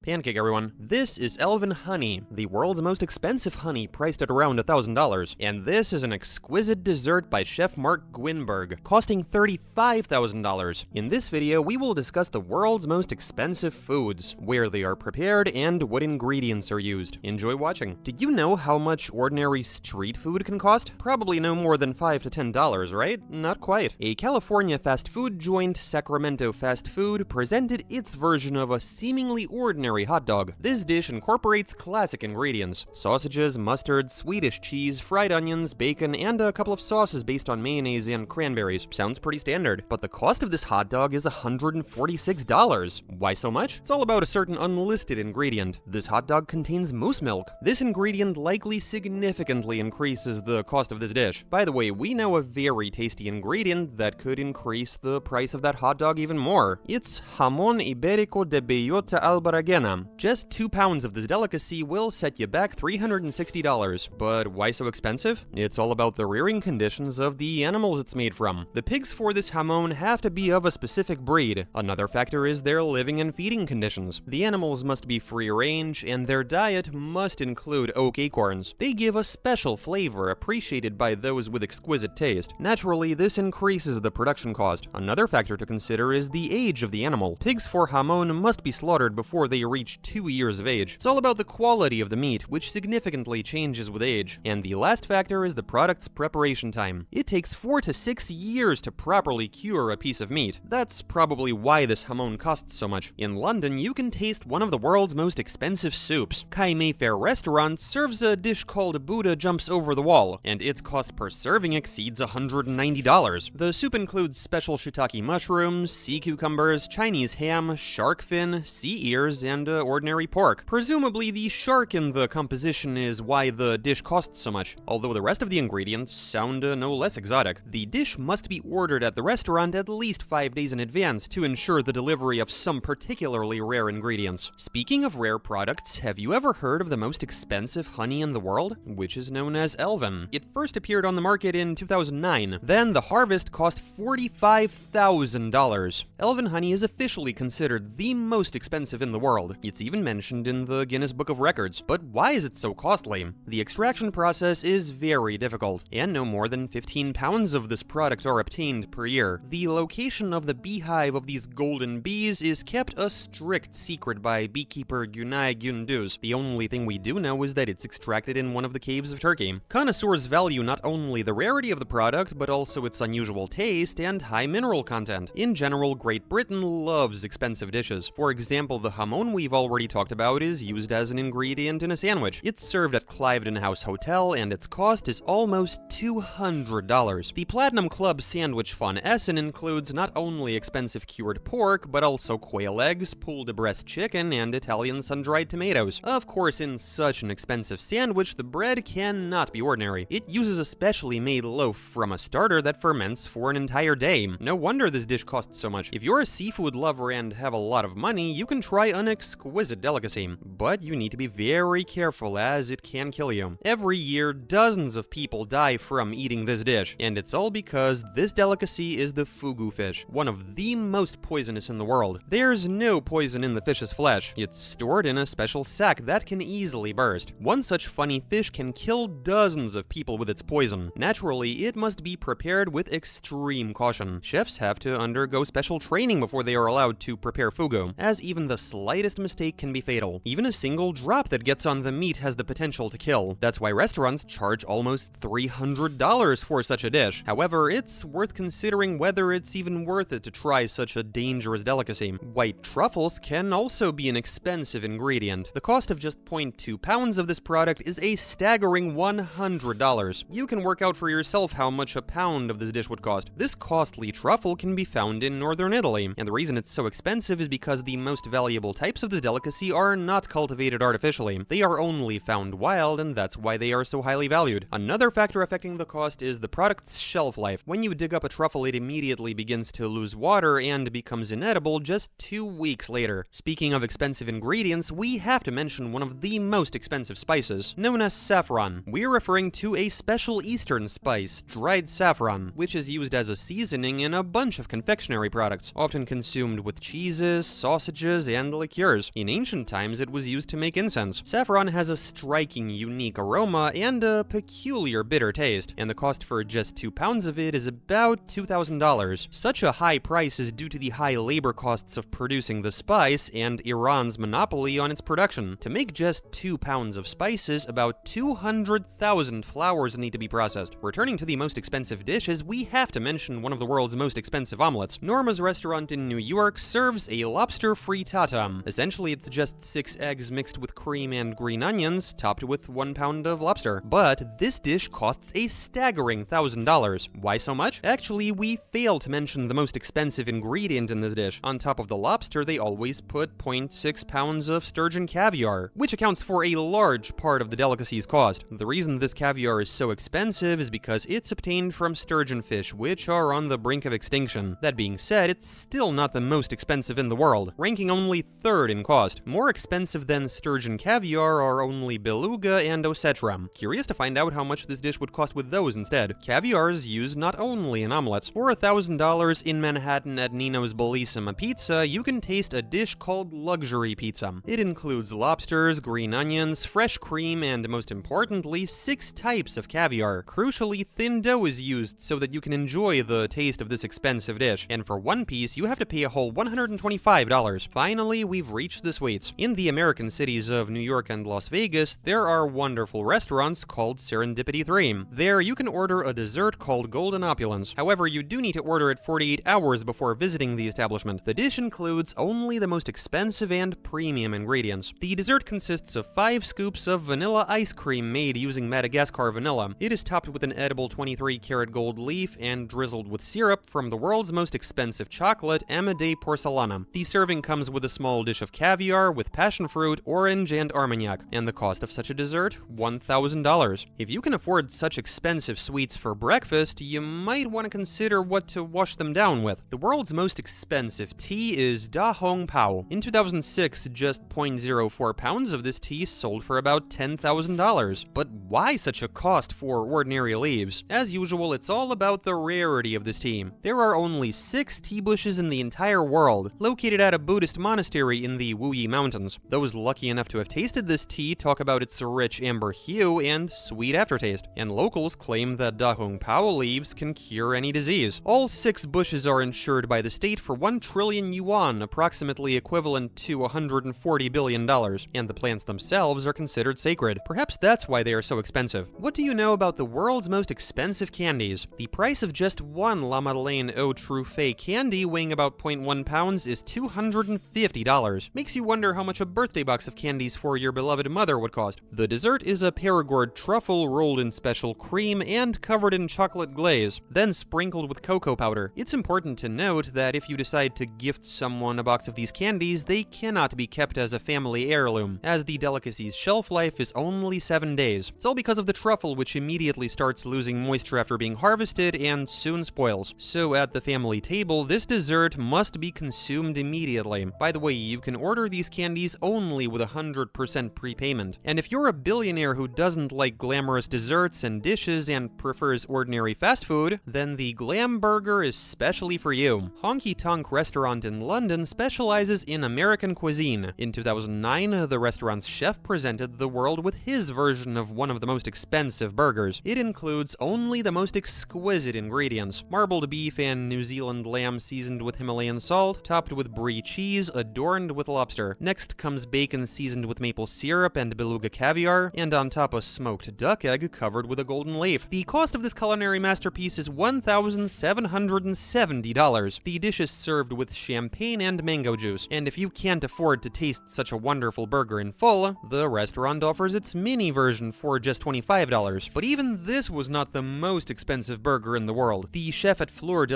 Pancake everyone. This is Elven Honey, the world's most expensive honey priced at around $1,000. And this is an exquisite dessert by Chef Mark Gwinberg, costing $35,000. In this video, we will discuss the world's most expensive foods, where they are prepared, and what ingredients are used. Enjoy watching. Did you know how much ordinary street food can cost? Probably no more than $5 to $10, right? Not quite. A California fast food joint, Sacramento Fast Food, presented its version of a seemingly ordinary hot dog. This dish incorporates classic ingredients: sausages, mustard, Swedish cheese, fried onions, bacon, and a couple of sauces based on mayonnaise and cranberries. Sounds pretty standard. But the cost of this hot dog is $146. Why so much? It's all about a certain unlisted ingredient. This hot dog contains moose milk. This ingredient likely significantly increases the cost of this dish. By the way, we know a very tasty ingredient that could increase the price of that hot dog even more. It's Jamon Iberico de Bellota Albarragena. Just 2 pounds of this delicacy will set you back $360. But why so expensive? It's all about the rearing conditions of the animals it's made from. The pigs for this jamon have to be of a specific breed. Another factor is their living and feeding conditions. The animals must be free range, and their diet must include oak acorns. They give a special flavor appreciated by those with exquisite taste. Naturally, this increases the production cost. Another factor to consider is the age of the animal. Pigs for jamon must be slaughtered before they reach 2 years of age. It's all about the quality of the meat, which significantly changes with age. And the last factor is the product's preparation time. It takes 4 to 6 years to properly cure a piece of meat. That's probably why this jamon costs so much. In London, you can taste one of the world's most expensive soups. Kai Mayfair restaurant serves a dish called Buddha Jumps Over the Wall, and its cost per serving exceeds $190. The soup includes special shiitake mushrooms, sea cucumbers, Chinese ham, shark fin, sea ears, and ordinary pork. Presumably, the shark in the composition is why the dish costs so much, although the rest of the ingredients sound no less exotic. The dish must be ordered at the restaurant at least 5 days in advance to ensure the delivery of some particularly rare ingredients. Speaking of rare products, have you ever heard of the most expensive honey in the world? Which is known as Elven. It first appeared on the market in 2009. Then the harvest cost $45,000. Elven honey is officially considered the most expensive in the world. It's even mentioned in the Guinness Book of Records. But why is it so costly? The extraction process is very difficult, and no more than 15 pounds of this product are obtained per year. The location of the beehive of these golden bees is kept a strict secret by beekeeper Günay Gündüz. The only thing we do know is that it's extracted in one of the caves of Turkey. Connoisseurs value not only the rarity of the product, but also its unusual taste and high mineral content. In general, Great Britain loves expensive dishes. For example, the jamon we've already talked about is used as an ingredient in a sandwich. It's served at Cliveden House Hotel, and its cost is almost $200. The Platinum Club Sandwich von Essen includes not only expensive cured pork, but also quail eggs, pulled-breast chicken, and Italian sun-dried tomatoes. Of course, in such an expensive sandwich, the bread cannot be ordinary. It uses a specially made loaf from a starter that ferments for an entire day. No wonder this dish costs so much. If you're a seafood lover and have a lot of money, you can try an exquisite delicacy. But you need to be very careful, as it can kill you. Every year, dozens of people die from eating this dish, and it's all because this delicacy is the fugu fish, one of the most poisonous in the world. There's no poison in the fish's flesh. It's stored in a special sack that can easily burst. One such funny fish can kill dozens of people with its poison. Naturally, it must be prepared with extreme caution. Chefs have to undergo special training before they are allowed to prepare fugu, as even the slightest mistake can be fatal. Even a single drop that gets on the meat has the potential to kill. That's why restaurants charge almost $300 for such a dish. However, it's worth considering whether it's even worth it to try such a dangerous delicacy. White truffles can also be an expensive ingredient. The cost of just 0.2 pounds of this product is a staggering $100. You can work out for yourself how much a pound of this dish would cost. This costly truffle can be found in northern Italy, and the reason it's so expensive is because the most valuable types of this delicacy are not cultivated artificially. They are only found wild, and that's why they are so highly valued. Another factor affecting the cost is the product's shelf life. When you dig up a truffle, it immediately begins to lose water and becomes inedible just 2 weeks later. Speaking of expensive ingredients, we have to mention one of the most expensive spices, known as saffron. We're referring to a special Eastern spice, dried saffron, which is used as a seasoning in a bunch of confectionery products, often consumed with cheeses, sausages, and liqueurs. cigars. In ancient times, it was used to make incense. Saffron has a striking, unique aroma and a peculiar bitter taste, and the cost for just 2 pounds of it is about $2,000. Such a high price is due to the high labor costs of producing the spice and Iran's monopoly on its production. To make just 2 pounds of spices, about 200,000 flowers need to be processed. Returning to the most expensive dishes, we have to mention one of the world's most expensive omelets. Norma's restaurant in New York serves a lobster frittata. Essentially, it's just 6 eggs mixed with cream and green onions, topped with 1 pound of lobster. But this dish costs a staggering $1,000. Why so much? Actually, we fail to mention the most expensive ingredient in this dish. On top of the lobster, they always put 0.6 pounds of sturgeon caviar, which accounts for a large part of the delicacy's cost. The reason this caviar is so expensive is because it's obtained from sturgeon fish, which are on the brink of extinction. That being said, it's still not the most expensive in the world, ranking only 3rd in cost. More expensive than sturgeon caviar are only Beluga and Osetra. Curious to find out how much this dish would cost with those instead. Caviar is used not only in omelets. For $1,000 in Manhattan at Nino's Bellissima Pizza, you can taste a dish called luxury pizza. It includes lobsters, green onions, fresh cream, and most importantly, 6 types of caviar. Crucially, thin dough is used so that you can enjoy the taste of this expensive dish, and for one piece, you have to pay a whole $125. Finally, we've reached the sweets. In the American cities of New York and Las Vegas, there are wonderful restaurants called Serendipity 3. There, you can order a dessert called Golden Opulence. However, you do need to order it 48 hours before visiting the establishment. The dish includes only the most expensive and premium ingredients. The dessert consists of 5 scoops of vanilla ice cream made using Madagascar vanilla. It is topped with an edible 23-karat gold leaf and drizzled with syrup from the world's most expensive chocolate, Amade Porcelana. The serving comes with a small dish of caviar with passion fruit, orange, and armagnac, and the cost of such a dessert, $1,000. If you can afford such expensive sweets for breakfast, you might want to consider what to wash them down with. The world's most expensive tea is Da Hong Pao. In 2006, just 0.04 pounds of this tea sold for about $10,000. But why such a cost for ordinary leaves? As usual, it's all about the rarity of this tea. There are only 6 tea bushes in the entire world, located at a Buddhist monastery in the Wuyi Mountains. Those lucky enough to have tasted this tea talk about its rich amber hue and sweet aftertaste, and locals claim that Da Hong Pao leaves can cure any disease. All 6 bushes are insured by the state for 1 trillion yuan, approximately equivalent to $140 billion, and the plants themselves are considered sacred. Perhaps that's why they are so expensive. What do you know about the world's most expensive candies? The price of just one La Medeleine Eau Truffe candy weighing about 0.1 pounds is $250. Makes you wonder how much a birthday box of candies for your beloved mother would cost. The dessert is a Perigord truffle rolled in special cream and covered in chocolate glaze, then sprinkled with cocoa powder. It's important to note that if you decide to gift someone a box of these candies, they cannot be kept as a family heirloom, as the delicacy's shelf life is only 7 days. It's all because of the truffle, which immediately starts losing moisture after being harvested and soon spoils. So at the family table, this dessert must be consumed immediately. By the way, you can order these candies only with 100% prepayment. And if you're a billionaire who doesn't like glamorous desserts and dishes and prefers ordinary fast food, then the Glam Burger is specially for you. Honky Tonk Restaurant in London specializes in American cuisine. In 2009, the restaurant's chef presented the world with his version of one of the most expensive burgers. It includes only the most exquisite ingredients: marbled beef and New Zealand lamb seasoned with Himalayan salt, topped with brie cheese, adorned with lobster. Next comes bacon seasoned with maple syrup and beluga caviar, and on top a smoked duck egg covered with a golden leaf. The cost of this culinary masterpiece is $1,770. The dish is served with champagne and mango juice, and if you can't afford to taste such a wonderful burger in full, the restaurant offers its mini version for just $25. But even this was not the most expensive burger in the world. The chef at Fleur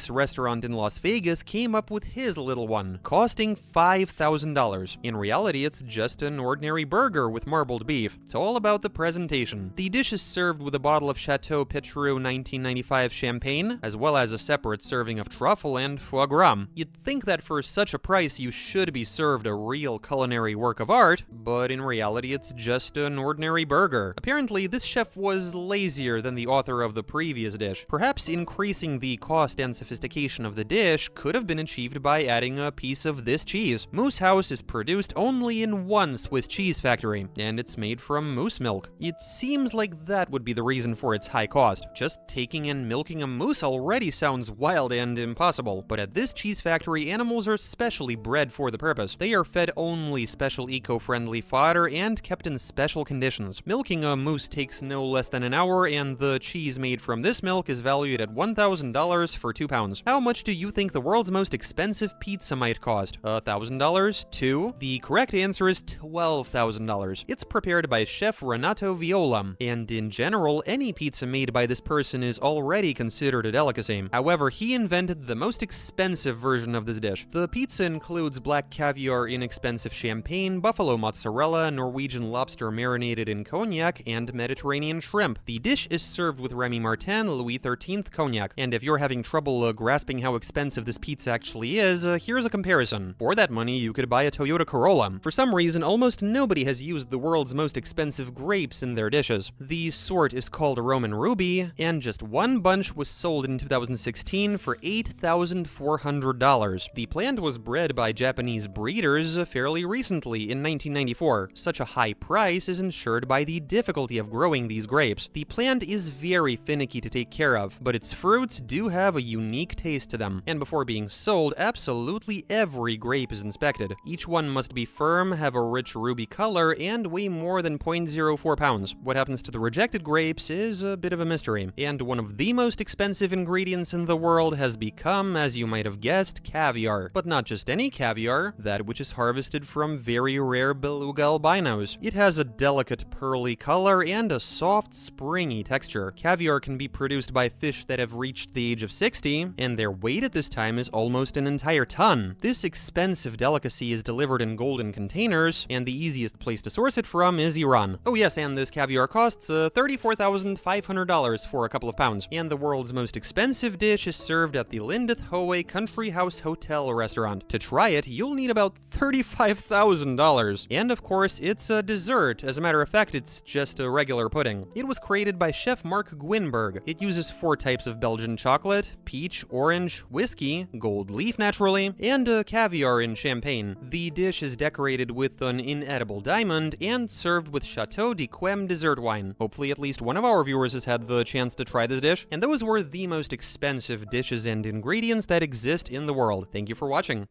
restaurant in Las Vegas came up with his little one, costing $5,000. In reality, it's just an ordinary burger with marbled beef. It's all about the presentation. The dish is served with a bottle of Chateau Petreux 1995 champagne, as well as a separate serving of truffle and foie gras. You'd think that for such a price you should be served a real culinary work of art, but in reality it's just an ordinary burger. Apparently, this chef was lazier than the author of the previous dish. Perhaps increasing the cost and sophistication of the dish could have been achieved by adding a piece of this cheese. Moose House is produced only in one Swiss cheese factory, and it's made from moose milk. It seems like that would be the reason for its high cost. Just taking and milking a moose already sounds wild and impossible, but at this cheese factory, animals are specially bred for the purpose. They are fed only special eco-friendly fodder and kept in special conditions. Milking a moose takes no less than an hour, and the cheese made from this milk is valued at $1,000 for 2 pounds. How much do you think the world's most expensive pizza might cost? $1,000? 2? The correct answer is $12,000. It's prepared by Chef Renato Viola, and in general, any pizza made by this person is already considered a delicacy. However, he invented the most expensive version of this dish. The pizza includes black caviar in expensive champagne, buffalo mozzarella, Norwegian lobster marinated in cognac, and Mediterranean shrimp. The dish is served with Remy Martin Louis XIII cognac, and if you're having trouble grasping how expensive this pizza actually is, here's a comparison. For that money, you could buy a Toyota Corolla. For some reason, almost nobody has used the world's most expensive grapes in their dishes. The sort is called a Roman Ruby, and just one bunch was sold in 2016 for $8,400. The plant was bred by Japanese breeders fairly recently in 1994. Such a high price is ensured by the difficulty of growing these grapes. The plant is very finicky to take care of, but its fruits do have a unique taste to them, and before being sold, absolutely every grape is inspected. Each one must be firm, have a rich ruby color, and weigh more than 0.04 pounds. What happens to the rejected grapes is a bit of a mystery, and one of the most expensive ingredients in the world has become, as you might have guessed, caviar. But not just any caviar, that which is harvested from very rare Beluga albinos. It has a delicate pearly color and a soft, springy texture. Caviar can be produced by fish that have reached the age of 60, and their weight at this time is almost an entire ton. This expensive delicacy is delivered in golden containers, and the easiest place to source it from is Iran. Oh yes, and this caviar costs $34,500 for a couple of pounds, and the world's most expensive dish is served at the Lindith Howe Country House Hotel restaurant. To try it, you'll need about $35,000. And of course, it's a dessert. As a matter of fact, it's just a regular pudding. It was created by Chef Mark Gwinberg. It uses 4 types of Belgian chocolate: peach, orange, whiskey, gold leaf naturally, and caviar in champagne. The dish is decorated with an inedible diamond and served with Chateau d'Yquem dessert wine. Hopefully at least one of our viewers has had the chance to try this dish, and those were the most expensive dishes and ingredients that exist in the world. Thank you for watching.